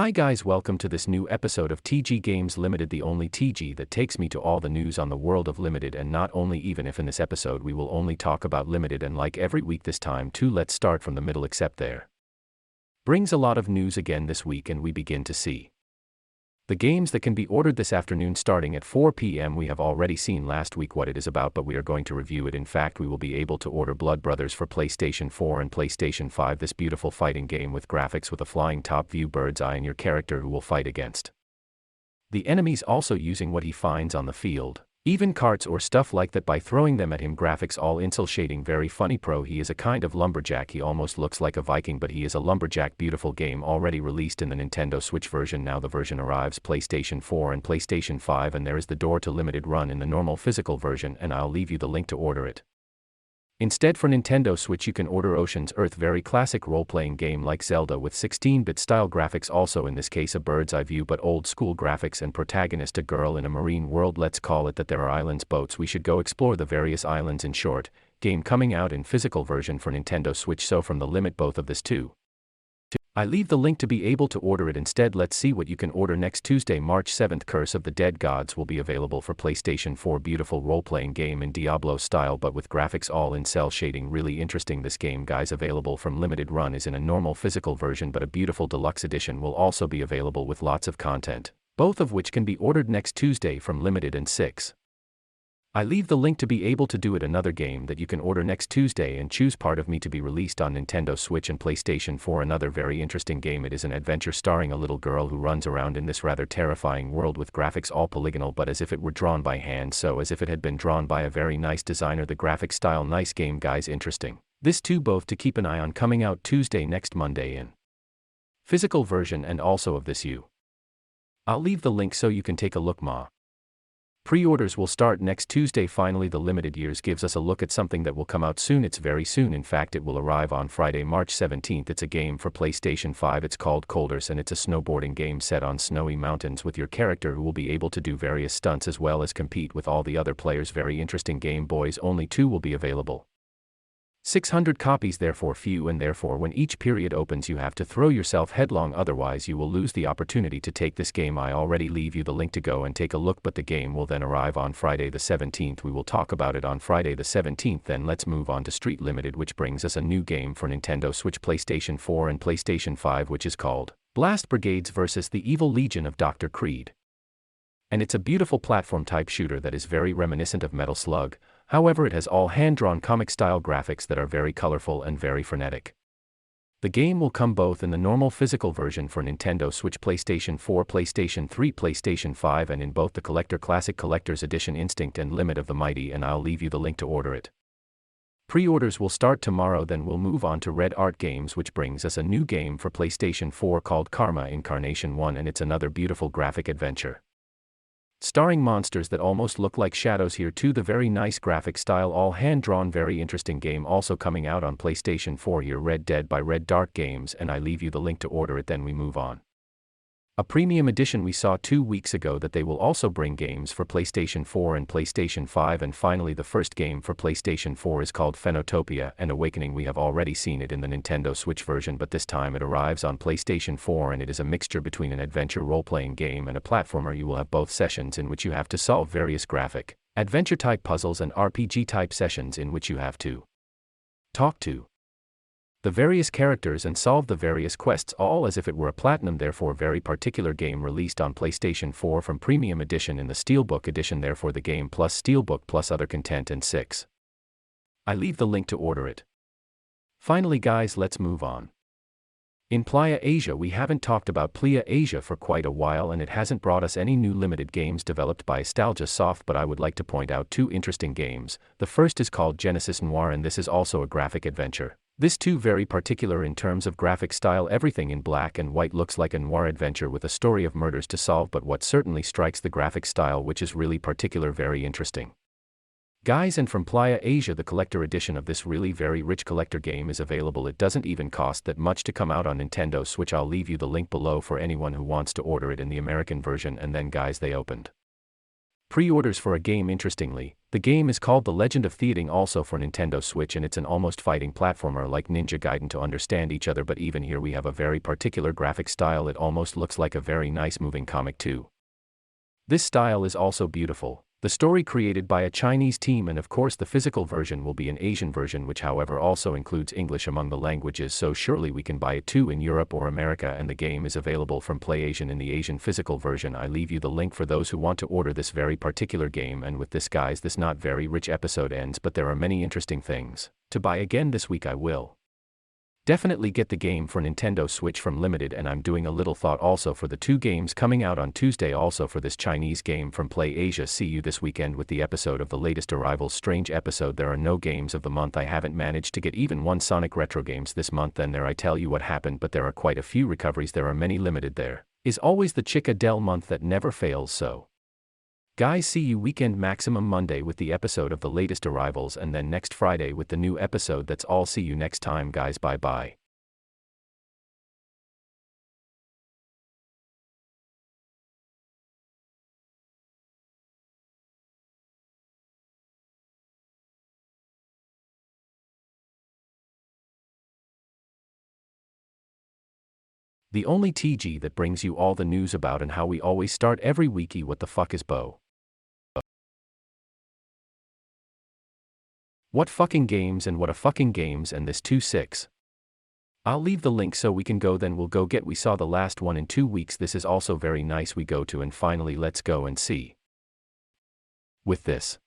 Hi guys, welcome to this new episode of TG Games Limited, the only TG that takes me to all the news on the world of Limited, and not only even if in this episode we will only talk about Limited, and like every week this time too, let's start from the middle, except there brings a lot of news again this week, and we begin to see the games that can be ordered this afternoon starting at 4 p.m. We have already seen last week what it is about, but we are going to review it. In fact, we will be able to order Bloodrots for PlayStation 4 and PlayStation 5, this beautiful fighting game with graphics with a flying top view bird's eye and your character who will fight against the enemies, also using what he finds on the field, even carts or stuff like that, by throwing them at him. Graphics all in cel shading, very funny. He is a kind of lumberjack. He almost looks like a Viking, but he is a lumberjack. Beautiful game, already released in the Nintendo Switch version. Now the version arrives PlayStation 4 and PlayStation 5, and there is the door to Limited run in the normal physical version, and I'll leave you the link to order it. Instead, for Nintendo Switch you can order Ocean's Earth, very classic role-playing game like Zelda with 16-bit style graphics, also in this case a bird's eye view but old school graphics, and protagonist a girl in a marine world. Let's call it that. There are islands, boats, we should go explore the various islands. In short, game coming out in physical version for Nintendo Switch, so from the Limit both of this too. I leave the link to be able to order it. Instead, let's see what you can order next Tuesday, March 7th. Curse of the Dead Gods will be available for PlayStation 4. Beautiful role-playing game in Diablo style but with graphics all in cel shading. Really interesting. This game, guys, available from Limited run is in a normal physical version, but a beautiful deluxe edition will also be available with lots of content, both of which can be ordered next Tuesday from Limited and 6. I leave the link to be able to do it. Another game that you can order next Tuesday and choose, Part of Me, to be released on Nintendo Switch and PlayStation 4. Another very interesting game. It is an adventure starring a little girl who runs around in this rather terrifying world with graphics all polygonal but as if it were drawn by hand, so as if it had been drawn by a very nice designer. The graphic style nice game, guys, interesting. This too, both to keep an eye on, coming out Tuesday next Monday in physical version and also of this I'll leave the link so you can take a look. Pre-orders will start next Tuesday. Finally, the Limited Years gives us a look at something that will come out soon. It's very soon. In fact, it will arrive on Friday, March 17th. It's a game for PlayStation 5. It's called Colders, and it's a snowboarding game set on snowy mountains with your character who will be able to do various stunts as well as compete with all the other players. Very interesting game, boys. Only 2 will be available. 600 copies, therefore few, and therefore when each period opens you have to throw yourself headlong, otherwise you will lose the opportunity to take this game. I already leave you the link to go and take a look, but the game will then arrive on Friday the 17th. We will talk about it on Friday the 17th. Then let's move on to Street Limited, which brings us a new game for Nintendo Switch, PlayStation 4 and PlayStation 5, which is called Blast Brigades vs. the Evil Legion of Dr. Cread. And it's a beautiful platform type shooter that is very reminiscent of Metal Slug. However, it has all hand-drawn comic-style graphics that are very colorful and very frenetic. The game will come both in the normal physical version for Nintendo Switch, PlayStation 4, PlayStation 3, PlayStation 5, and in both the Collector Classic Collector's Edition Instinct and Limit of the Mighty, and I'll leave you the link to order it. Pre-orders will start tomorrow. Then we'll move on to Red Art Games, which brings us a new game for PlayStation 4 called Karma Incarnation 1, and it's another beautiful graphic adventure starring monsters that almost look like shadows. Here too, the very nice graphic style, all hand-drawn, very interesting game, also coming out on PlayStation 4 here, Red Dead by Red Dart Games, and I leave you the link to order it. Then we move on. A premium edition. We saw 2 weeks ago that they will also bring games for PlayStation 4 and PlayStation 5, and finally the first game for PlayStation 4 is called Phoenotopia Awakening. We have already seen it in the Nintendo Switch version, but this time it arrives on PlayStation 4, and it is a mixture between an adventure role-playing game and a platformer. You will have both sessions in which you have to solve various graphic, adventure-type puzzles, and RPG-type sessions in which you have to talk to the various characters and solve the various quests, all as if it were a platinum, therefore very particular game, released on PlayStation 4 from Premium Edition in the Steelbook Edition, therefore the game plus Steelbook plus other content, and 6. I leave the link to order it. Finally, guys, let's move on. In Playa Asia, we haven't talked about Playa Asia for quite a while, and it hasn't brought us any new Limited games developed by Nostalgia Soft, but I would like to point out 2 interesting games. The first is called Genesis Noir, and this is also a graphic adventure. This too very particular in terms of graphic style. Everything in black and white, looks like a noir adventure with a story of murders to solve, but what certainly strikes the graphic style, which is really particular, very interesting, guys. And from Playa Asia, the collector edition of this really very rich collector game is available. It doesn't even cost that much to come out on Nintendo Switch. I'll leave you the link below for anyone who wants to order it in the American version. And then, guys, they opened Pre-orders for a game. Interestingly, the game is called The Legend of Tianding, also for Nintendo Switch, and it's an almost fighting platformer like Ninja Gaiden to understand each other, but even here we have a very particular graphic style. It almost looks like a very nice moving comic too. This style is also beautiful. The story created by a Chinese team, and of course the physical version will be an Asian version, which however also includes English among the languages, so surely we can buy it too in Europe or America, and the game is available from PlayAsian in the Asian physical version. I leave you the link for those who want to order this very particular game. And with this, guys, this not very rich episode ends, but there are many interesting things to buy again this week. I will definitely get the game for Nintendo Switch from Limited, and I'm doing a little thought also for the 2 games coming out on Tuesday, also for this Chinese game from PlayAsia. See you this weekend with the episode of the latest arrivals. Strange episode. There are no games of the month. I haven't managed to get even one Sonic Retro games this month, and there I tell you what happened, but there are quite a few recoveries. There are many limited. There is always the Chica del month that never fails. So guys, see you weekend maximum Monday with the episode of the latest arrivals, and then next Friday with the new episode. That's all. See you next time, guys. Bye bye. The only TG that brings you all the news about and how we always start every weeky. What the fuck is Bo? What fucking games, and what a fucking games, and this 2-6. I'll leave the link so we can go, then we'll go get. We saw the last one in 2 weeks. This is also very nice. We go to, and finally let's go and see. With this.